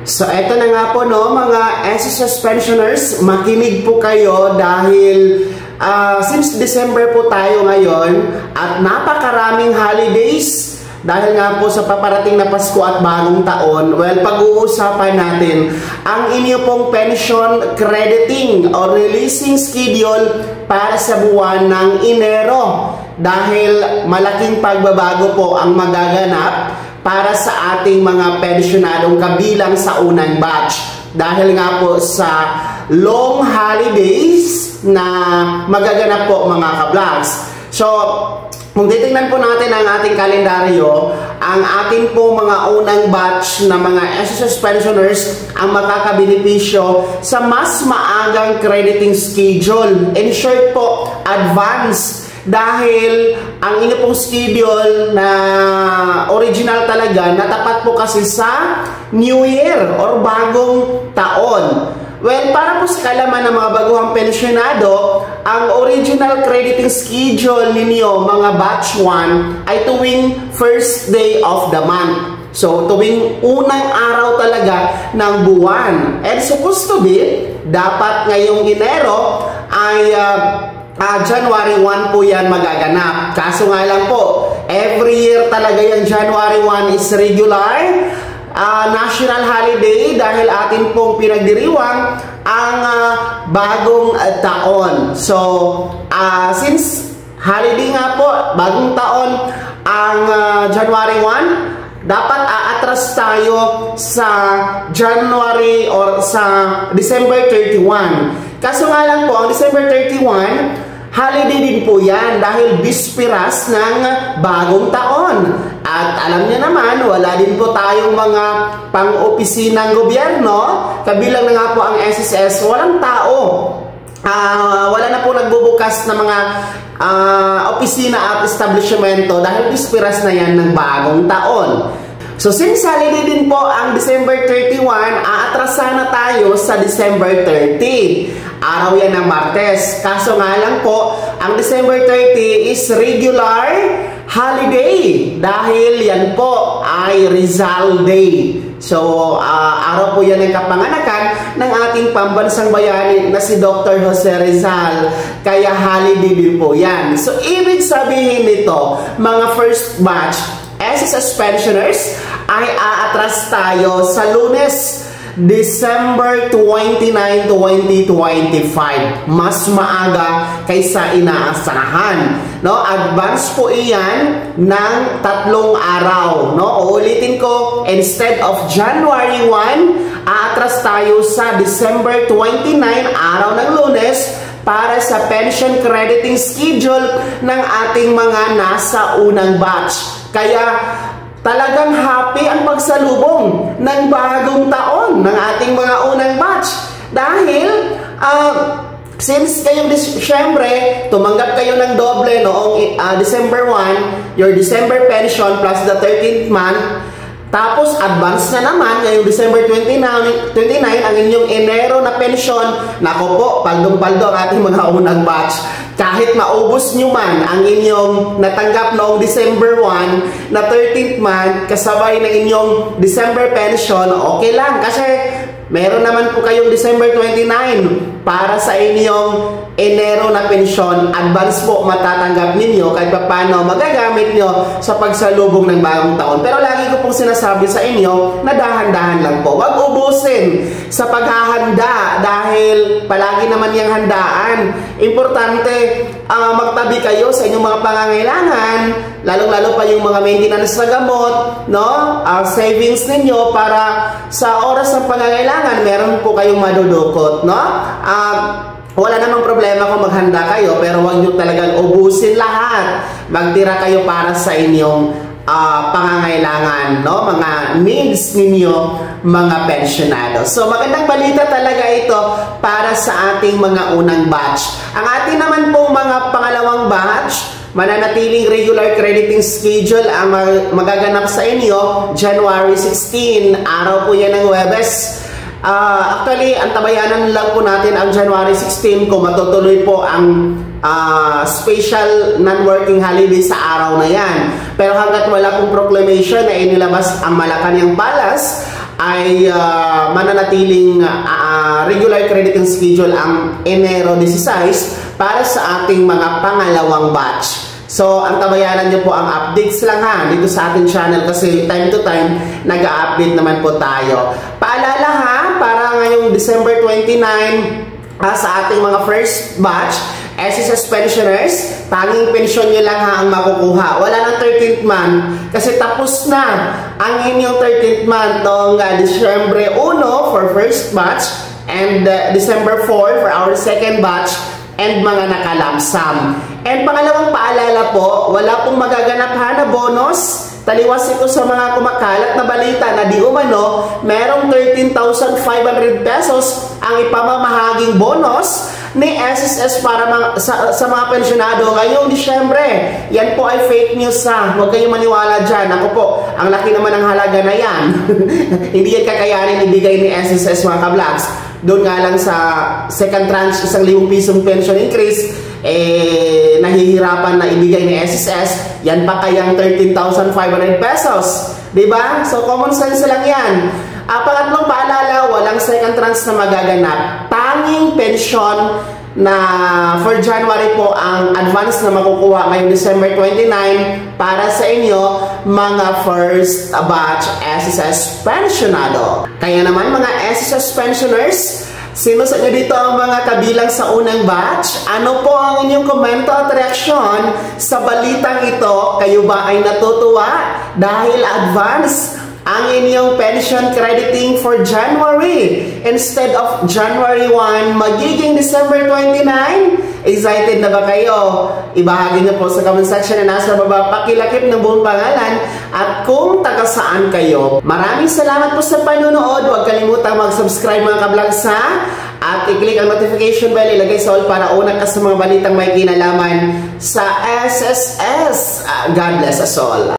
So eto na nga po no mga SSS pensioners, makinig po kayo dahil since December po tayo ngayon at napakaraming holidays dahil nga po sa paparating na Pasko at bagong taon. Well, pag-uusapan natin ang inyo pong pension crediting or releasing schedule para sa buwan ng Enero dahil malaking pagbabago po ang magaganap para sa ating mga pensionadong kabilang sa unang batch dahil nga po sa long holidays na magaganap po mga ka-vlogs. So, kung titingnan po natin ang ating kalendaryo, ang ating po mga unang batch na mga SSS pensioners ang makakabenepisyo sa mas maagang crediting schedule. In short po, advance. Dahil ang inyo pong schedule na original talaga, natapat po kasi sa New Year or bagong taon. Well, para po sa kalaman ng mga baguhang pensyonado, ang original crediting schedule ninyo, mga batch 1, ay tuwing first day of the month. So, tuwing unang araw talaga ng buwan. And supposed to be, dapat ngayong Enero ay January 1 po yan magaganap. Kaso nga lang po, every year talaga yung January 1 is regular national holiday dahil atin pong pinagdiriwang ang bagong taon. So, since holiday nga po, bagong taon ang January 1, dapat aatras tayo sa January or sa December 31. Kaso nga lang po, ang December 31, holiday din po yan dahil bispiras ng bagong taon. At alam niyo naman, wala din po tayong mga pang-opisinang gobyerno. Kabilang na nga po ang SSS, walang tao. Wala na po nagbubukas na mga opisina at establishmento dahil bispiras na yan ng bagong taon. So since holiday din po ang December 31, aatrasan na tayo sa December 30. Araw yan ng Martes. Kaso nga lang po, ang December 30 is regular holiday dahil yan po ay Rizal Day. So, araw po yan ng kapanganakan ng ating pambansang bayani na si Dr. Jose Rizal. Kaya holiday din po yan. So, ibig sabihin nito, mga first batch SSS pensioners ay aatras tayo sa Lunes, December 29, 2025. Mas maaga kaysa inaasahan. No? Advance po iyan ng 3 araw. No? Uulitin ko, instead of January 1, aatras tayo sa December 29, araw ng Lunes, para sa pension crediting schedule ng ating mga nasa unang batch. Kaya talagang happy ang pagsalubong ng bagong taon ng ating mga unang batch. Dahil, since kayong Disyembre, tumanggap kayo ng doble noong December 1, your December pension plus the 13th month, tapos advance na naman ngayong December 29 ang inyong Enero na pension. Nako po, paldong-paldo ang ating mga unang batch. Kahit maubos nyo man ang inyong natanggap noong December 1 na 13th month kasabay ng inyong December pension, okay lang kasi meron naman po kayong December 29 para sa inyong Enero na pensyon. Advance po matatanggap ninyo kahit paano magagamit nyo sa pagsalubong ng bagong taon. Pero lagi ko pong sinasabi sa inyo na dahan-dahan lang po. Huwag ubusin sa paghahanda dahil palagi naman yung handaan. Importante, magtabi kayo sa inyong mga pangangailangan, lalong-lalo pa yung mga maintenance sa gamot, no? Savings ninyo para sa oras ng pangangailangan, meron po kayong madudukot, no? Wala namang problema kung maghanda kayo, pero huwag nyo talagang ubusin lahat. Magtira kayo para sa inyong pangangailangan, no? Mga needs ninyo, mga pensionado. So, magandang balita talaga ito para sa ating mga unang batch. Ang ating naman pong mga pangalawang batch, mananatiling regular crediting schedule ang magaganap sa inyo January 16, araw po yan ng Huwebes. Actually, ang tabayanan lang po natin ang January 16 kung matutuloy po ang special non-working holiday sa araw na yan. Pero hanggat wala pong proclamation na inilabas ang Malacanang Palace, ay mananatiling regular crediting schedule ang Enero 16 para sa ating mga pangalawang batch. So, ang tabayanan nyo po ang updates lang ha, dito sa ating channel kasi time to time, nag-update naman po tayo. Paalala ha, para ngayong December 29, sa ating mga first batch, SSS pensioners, tanging pensyon nyo lang ha ang makukuha. Wala nang 13th month kasi tapos na ang inyong 13th month noong December 1 for first batch and December 4 for our second batch and mga nakalamsam. And pangalawang paalala po, wala pong magaganap ha na bonus. Taliwas ito sa mga kumakalat na balita na di umano, merong 13,500 pesos ang ipamamahaging bonus ni SSS para sa mga pensyonado ngayong Disyembre. Yan po ay fake news ha. Huwag kayong maniwala dyan. Ako po, ang laki naman ng halaga na yan. Hindi yan kakayanin ibigay ni SSS mga ka-vlogs. Doon nga lang sa second tranche, 1,000 pisong pension increase, nahihirapan na ibigay ni SSS. Yan pa kayang 13,500 pesos. Diba? So, common sense lang yan. Pangatlong paalala, walang second tranche na magaganap. Tanging pension na for January po ang advance na makukuha ngayong December 29 para sa inyo mga first batch SSS pensionado. Kaya naman mga SSS pensioners, sino sa inyo dito ang mga kabilang sa unang batch? Ano po ang inyong komento at reaksyon sa balitang ito? Kayo ba ay natutuwa dahil advance ang inyong pension crediting for January instead of January 1 magiging December 29? Excited na ba kayo? Ibahagi niyo po sa comment section na nasa baba, pakilakip ng buong pangalan at kung taga saan kayo. Maraming salamat po sa panunood. Huwag kalimutang mag-subscribe mga ka-vlogs ha, at i-click ang notification bell, ilagay sa all para una ka sa mga balitang may kinalaman sa SSS. God bless us all.